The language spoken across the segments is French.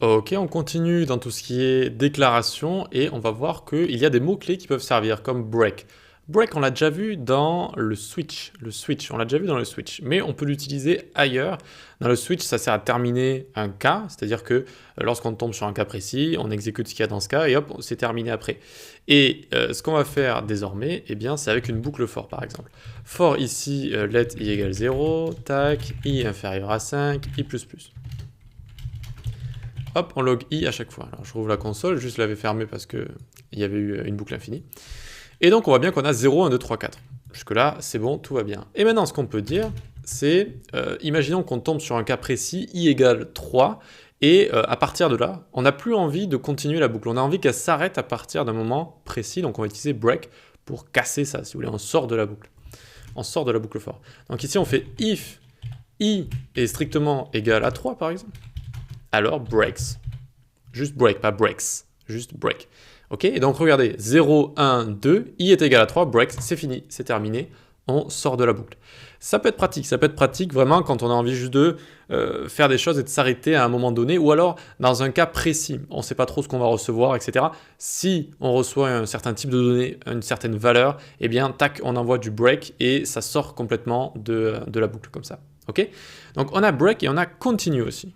Ok, on continue dans tout ce qui est déclaration et on va voir qu'il y a des mots-clés qui peuvent servir comme break. Break, on l'a déjà vu dans le switch. On l'a déjà vu dans le switch, mais on peut l'utiliser ailleurs. Dans le switch, ça sert à terminer un cas, c'est-à-dire que lorsqu'on tombe sur un cas précis, on exécute ce qu'il y a dans ce cas et hop, c'est terminé après. Et ce qu'on va faire désormais, eh bien, c'est avec une boucle for par exemple. For ici, let i égale 0, tac, i inférieur à 5, i++. Hop, on log i à chaque fois. Alors je rouvre la console, juste l'avais fermée parce qu'il y avait eu une boucle infinie. Et donc on voit bien qu'on a 0, 1, 2, 3, 4. Jusque là, c'est bon, tout va bien. Et maintenant, ce qu'on peut dire, c'est, imaginons qu'on tombe sur un cas précis, i égale 3, et à partir de là, on n'a plus envie de continuer la boucle. On a envie qu'elle s'arrête à partir d'un moment précis, donc on va utiliser break pour casser ça, si vous voulez, on sort de la boucle. On sort de la boucle for. Donc ici, on fait if i est strictement égal à 3, par exemple. Alors breaks. Juste break, pas breaks. Juste break. Ok, et donc regardez, 0, 1, 2, i est égal à 3, breaks, c'est fini, c'est terminé, on sort de la boucle. Ça peut être pratique vraiment quand on a envie juste de faire des choses et de s'arrêter à un moment donné, ou alors dans un cas précis, on ne sait pas trop ce qu'on va recevoir, etc. Si on reçoit un certain type de données, une certaine valeur, eh bien, tac, on envoie du break et ça sort complètement de la boucle comme ça. Ok, donc on a break et on a continue aussi.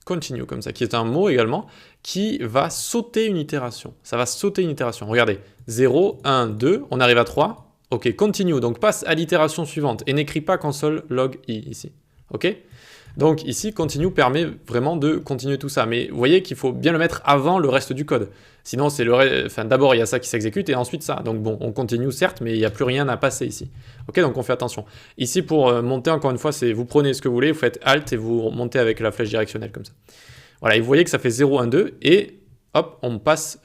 Continue comme ça, qui est un mot également qui va sauter une itération. Ça va sauter une itération. Regardez, 0, 1, 2, on arrive à 3. Ok, continue, donc passe à l'itération suivante et n'écrit pas console log i ici. Ok? Donc ici, continue permet vraiment de continuer tout ça. Mais vous voyez qu'il faut bien le mettre avant le reste du code. Sinon, c'est d'abord il y a ça qui s'exécute et ensuite ça. Donc bon, on continue certes, mais il n'y a plus rien à passer ici. Ok, donc on fait attention. Ici, pour monter, encore une fois, c'est vous prenez ce que vous voulez, vous faites Alt et vous montez avec la flèche directionnelle comme ça. Voilà, et vous voyez que ça fait 0, 1, 2 et hop, on passe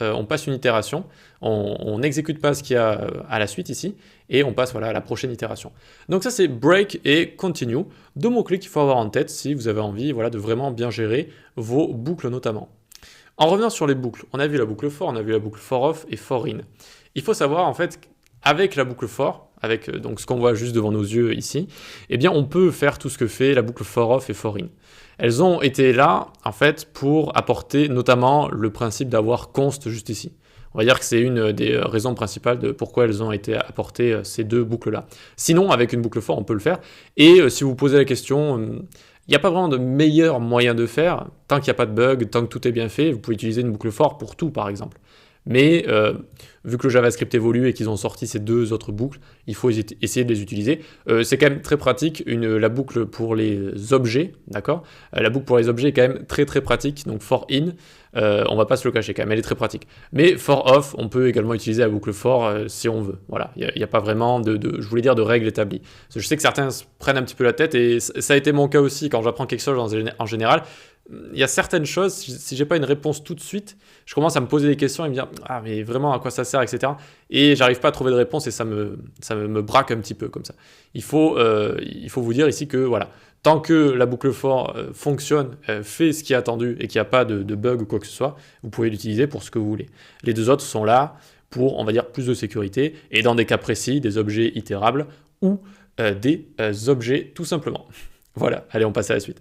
une itération, on n'exécute pas ce qu'il y a à la suite ici, et on passe voilà, à la prochaine itération. Donc ça c'est break et continue, deux mots-clés qu'il faut avoir en tête si vous avez envie voilà, de vraiment bien gérer vos boucles notamment. En revenant sur les boucles, on a vu la boucle for, on a vu la boucle for off et for in. Il faut savoir en fait, avec la boucle for, avec donc ce qu'on voit juste devant nos yeux ici, eh bien on peut faire tout ce que fait la boucle for off et for in. Elles ont été là, en fait, pour apporter notamment le principe d'avoir const juste ici. On va dire que c'est une des raisons principales de pourquoi elles ont été apportées, ces deux boucles-là. Sinon, avec une boucle for, on peut le faire. Et si vous vous posez la question, il n'y a pas vraiment de meilleur moyen de faire. Tant qu'il n'y a pas de bug, tant que tout est bien fait, vous pouvez utiliser une boucle for pour tout, par exemple. Mais vu que le JavaScript évolue et qu'ils ont sorti ces deux autres boucles, il faut essayer de les utiliser. C'est quand même très pratique, la boucle pour les objets, d'accord? La boucle pour les objets est quand même très pratique, donc for in, on va pas se le cacher quand même, elle est très pratique. Mais for off, on peut également utiliser la boucle for si on veut. Voilà, il n'y a pas vraiment je voulais dire de règles établies. Parce que je sais que certains se prennent un petit peu la tête et ça a été mon cas aussi quand j'apprends quelque chose en général. Il y a certaines choses, si j'ai pas une réponse tout de suite, je commence à me poser des questions et me dire « Ah, mais vraiment, à quoi ça sert, etc. » Et j'arrive pas à trouver de réponse et ça me braque un petit peu comme ça. Il faut vous dire ici que, voilà, tant que la boucle for fonctionne, fait ce qui est attendu et qu'il n'y a pas de bug ou quoi que ce soit, vous pouvez l'utiliser pour ce que vous voulez. Les deux autres sont là pour, on va dire, plus de sécurité et dans des cas précis, des objets itérables ou des objets tout simplement. Voilà, allez, on passe à la suite.